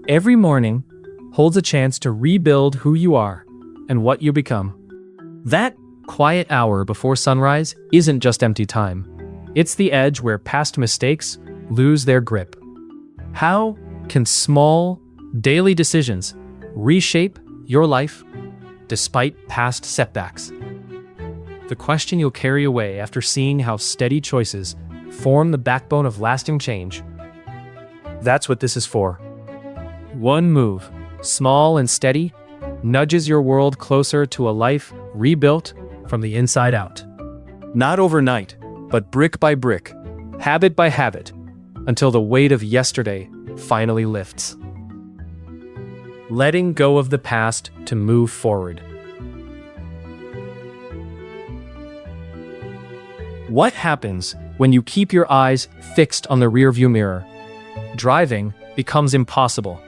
Every morning holds a chance to rebuild who you are and what you become. That quiet hour before sunrise isn't just empty time. It's the edge where past mistakes lose their grip. How can small, daily decisions reshape your life despite past setbacks? The question you'll carry away after seeing how steady choices form the backbone of lasting change. That's what this is for. One move, small and steady, nudges your world closer to a life rebuilt from the inside out. Not overnight, but brick by brick, habit by habit, until the weight of yesterday finally lifts. Letting go of the past to move forward. What happens when you keep your eyes fixed on the rearview mirror? Driving becomes impossible.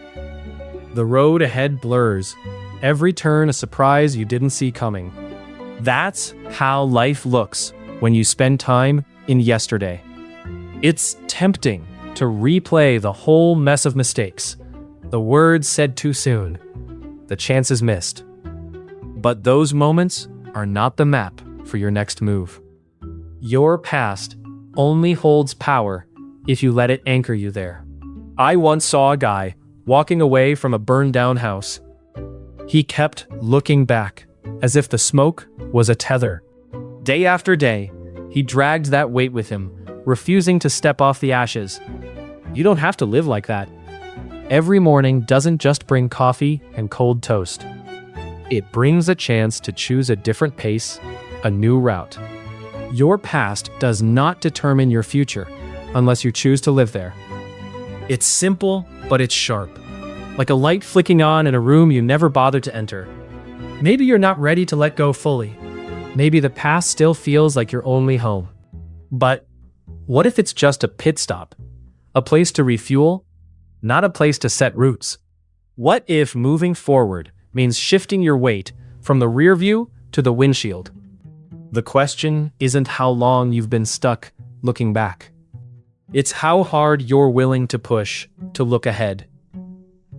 The road ahead blurs, every turn a surprise you didn't see coming. That's how life looks when you spend time in yesterday. It's tempting to replay the whole mess of mistakes, the words said too soon, the chances missed. But those moments are not the map for your next move. Your past only holds power if you let it anchor you there. I once saw a guy walking away from a burned-down house. He kept looking back, as if the smoke was a tether. Day after day, he dragged that weight with him, refusing to step off the ashes. You don't have to live like that. Every morning doesn't just bring coffee and cold toast. It brings a chance to choose a different pace, a new route. Your past does not determine your future unless you choose to live there. It's simple, but it's sharp. Like a light flicking on in a room you never bothered to enter. Maybe you're not ready to let go fully. Maybe the past still feels like your only home. But what if it's just a pit stop? A place to refuel? Not a place to set roots? What if moving forward means shifting your weight from the rear view to the windshield? The question isn't how long you've been stuck looking back. It's how hard you're willing to push to look ahead.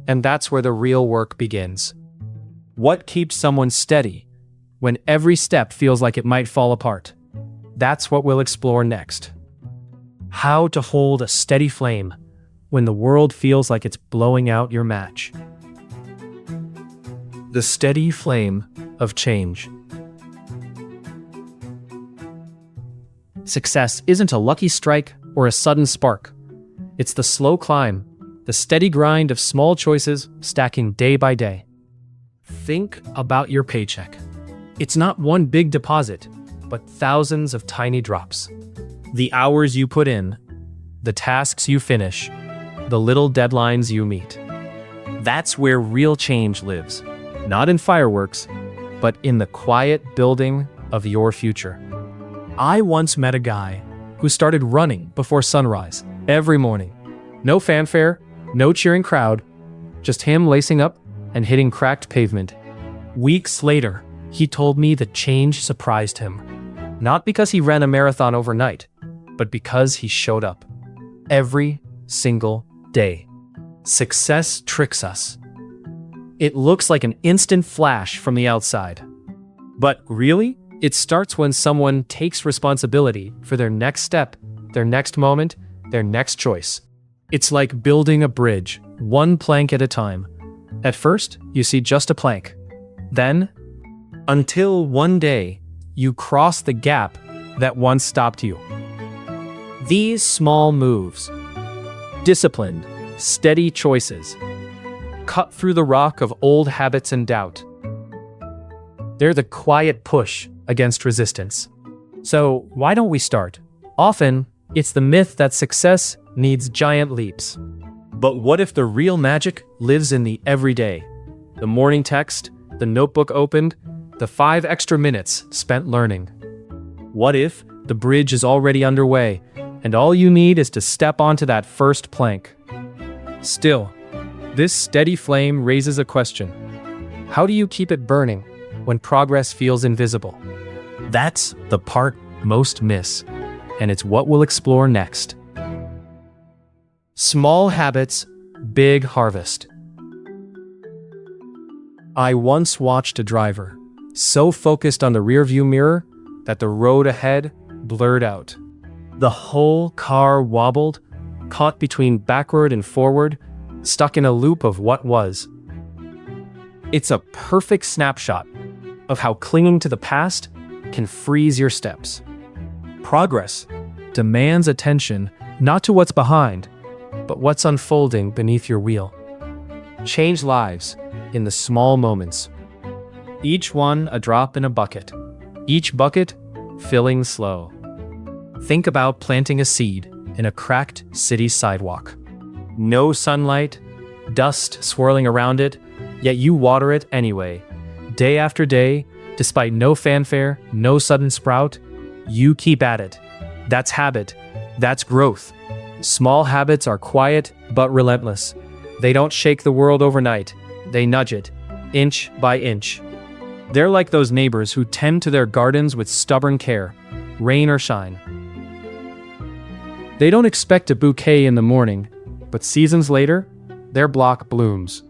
And that's where the real work begins. What keeps someone steady when every step feels like it might fall apart? That's what we'll explore next. How to hold a steady flame when the world feels like it's blowing out your match. The steady flame of change. Success isn't a lucky strike or a sudden spark. It's the slow climb, the steady grind of small choices stacking day by day. Think about your paycheck. It's not one big deposit, but thousands of tiny drops. The hours you put in, the tasks you finish, the little deadlines you meet. That's where real change lives. Not in fireworks, but in the quiet building of your future. I once met a guy who started running before sunrise every morning. No fanfare, no cheering crowd, just him lacing up and hitting cracked pavement. Weeks later, he told me that change surprised him. Not because he ran a marathon overnight, but because he showed up. Every single day. Success tricks us. It looks like an instant flash from the outside. But really, it starts when someone takes responsibility for their next step, their next moment, their next choice. It's like building a bridge, one plank at a time. At first, you see just a plank. Then, until one day, you cross the gap that once stopped you. These small moves, disciplined, steady choices, cut through the rock of old habits and doubt. They're the quiet push against resistance. So why don't we start? Often, it's the myth that success needs giant leaps. But what if the real magic lives in the everyday? The morning text, the notebook opened, the 5 extra minutes spent learning. What if the bridge is already underway, and all you need is to step onto that first plank? Still, this steady flame raises a question. How do you keep it burning when progress feels invisible? That's the part most miss, and it's what we'll explore next. Small habits, big harvest. I once watched a driver so focused on the rearview mirror that the road ahead blurred out. The whole car wobbled, caught between backward and forward, stuck in a loop of what was. It's a perfect snapshot of how clinging to the past can freeze your steps. Progress demands attention not to what's behind, but what's unfolding beneath your wheel. Change lives in the small moments. Each one a drop in a bucket. Each bucket filling slow. Think about planting a seed in a cracked city sidewalk. No sunlight, dust swirling around it, yet you water it anyway. Day after day, despite no fanfare, no sudden sprout, you keep at it. That's habit. That's growth. Small habits are quiet but relentless. They don't shake the world overnight. They nudge it, inch by inch. They're like those neighbors who tend to their gardens with stubborn care, rain or shine. They don't expect a bouquet in the morning, but seasons later, their block blooms.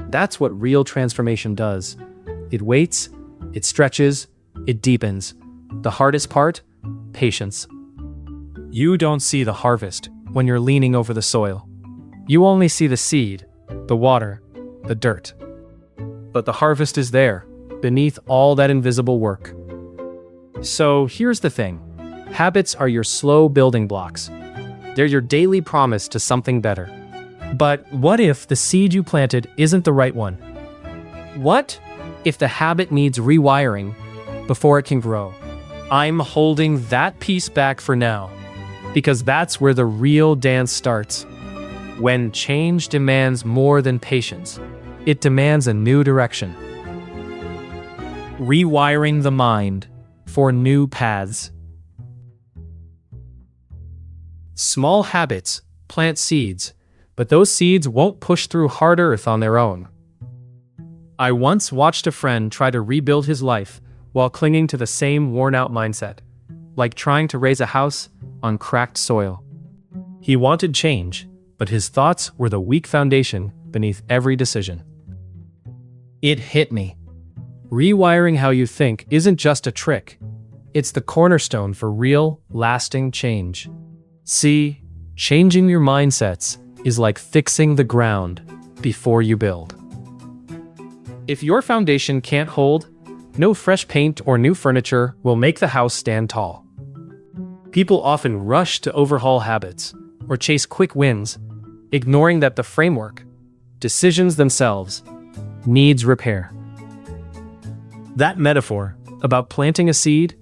That's what real transformation does. It waits, it stretches, it deepens. The hardest part? Patience. You don't see the harvest when you're leaning over the soil. You only see the seed, the water, the dirt. But the harvest is there, beneath all that invisible work. So here's the thing. Habits are your slow building blocks. They're your daily promise to something better. But what if the seed you planted isn't the right one? What if the habit needs rewiring before it can grow? I'm holding that piece back for now, because that's where the real dance starts. When change demands more than patience, it demands a new direction. Rewiring the mind for new paths. Small habits plant seeds, but those seeds won't push through hard earth on their own. I once watched a friend try to rebuild his life while clinging to the same worn-out mindset, like trying to raise a house on cracked soil. He wanted change, but his thoughts were the weak foundation beneath every decision. It hit me. Rewiring how you think isn't just a trick. It's the cornerstone for real, lasting change. See, changing your mindsets is like fixing the ground before you build. If your foundation can't hold, no fresh paint or new furniture will make the house stand tall. People often rush to overhaul habits or chase quick wins, ignoring that the framework, decisions themselves, needs repair. That metaphor about planting a seed,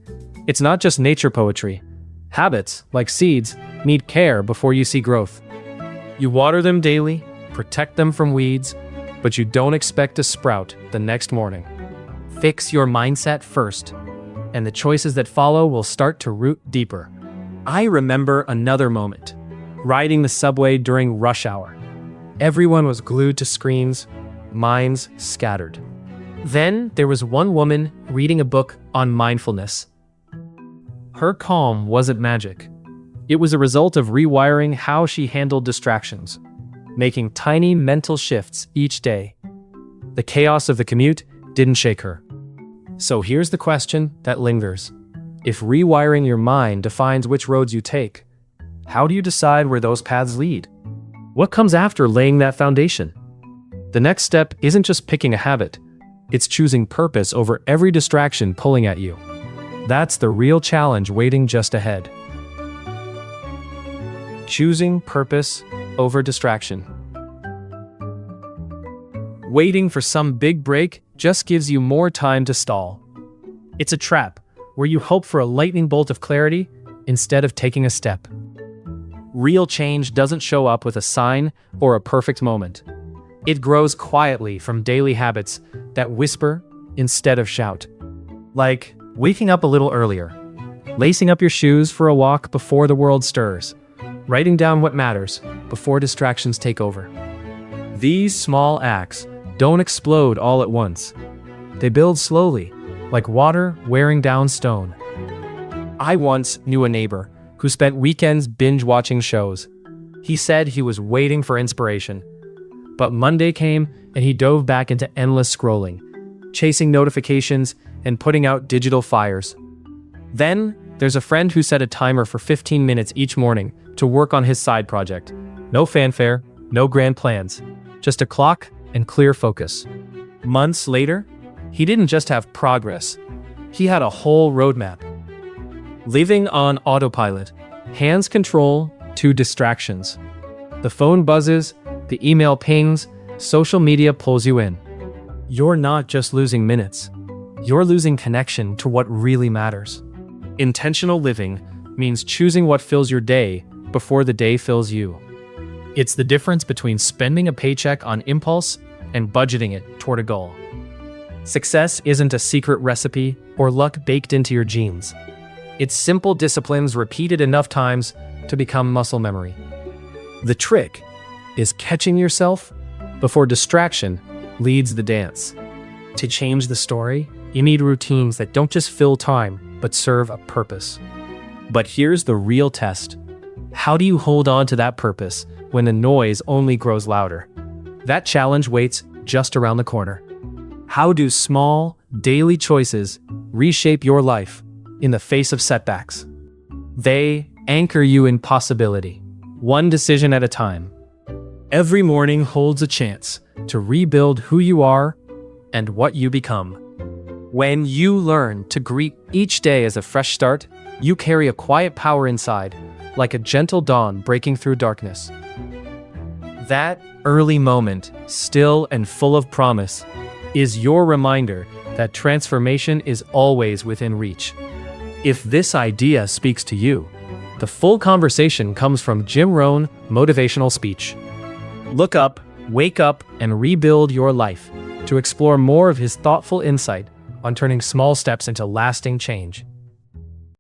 it's not just nature poetry. Habits, like seeds, need care before you see growth. You water them daily, protect them from weeds, but you don't expect to sprout the next morning. Fix your mindset first, and the choices that follow will start to root deeper. I remember another moment, riding the subway during rush hour. Everyone was glued to screens, minds scattered. Then there was one woman reading a book on mindfulness. Her calm wasn't magic. It was a result of rewiring how she handled distractions, making tiny mental shifts each day. The chaos of the commute didn't shake her. So here's the question that lingers. If rewiring your mind defines which roads you take, how do you decide where those paths lead? What comes after laying that foundation? The next step isn't just picking a habit, it's choosing purpose over every distraction pulling at you. That's the real challenge waiting just ahead. Choosing purpose over distraction. Waiting for some big break just gives you more time to stall. It's a trap where you hope for a lightning bolt of clarity instead of taking a step. Real change doesn't show up with a sign or a perfect moment. It grows quietly from daily habits that whisper instead of shout. Like waking up a little earlier, lacing up your shoes for a walk before the world stirs, writing down what matters before distractions take over. These small acts don't explode all at once. They build slowly, like water wearing down stone. I once knew a neighbor who spent weekends binge-watching shows. He said he was waiting for inspiration, But Monday came and he dove back into endless scrolling, chasing notifications and putting out digital fires. Then, there's a friend who set a timer for 15 minutes each morning to work on his side project. No fanfare, no grand plans, just a clock and clear focus. Months later, he didn't just have progress, he had a whole roadmap. Living on autopilot, hands control to distractions. The phone buzzes, the email pings, social media pulls you in. You're not just losing minutes, you're losing connection to what really matters. Intentional living means choosing what fills your day before the day fills you. It's the difference between spending a paycheck on impulse and budgeting it toward a goal. Success isn't a secret recipe or luck baked into your genes. It's simple disciplines repeated enough times to become muscle memory. The trick is catching yourself before distraction leads the dance. To change the story, you need routines that don't just fill time, but serve a purpose. But here's the real test. How do you hold on to that purpose when the noise only grows louder? That challenge waits just around the corner. How do small, daily choices reshape your life in the face of setbacks? They anchor you in possibility, one decision at a time. Every morning holds a chance to rebuild who you are and what you become. When you learn to greet each day as a fresh start, you carry a quiet power inside, like a gentle dawn breaking through darkness. That early moment, still and full of promise, is your reminder that transformation is always within reach. If this idea speaks to you, the full conversation comes from Jim Rohn Motivational Speech. Look up, wake up, and rebuild your life to explore more of his thoughtful insight on turning small steps into lasting change.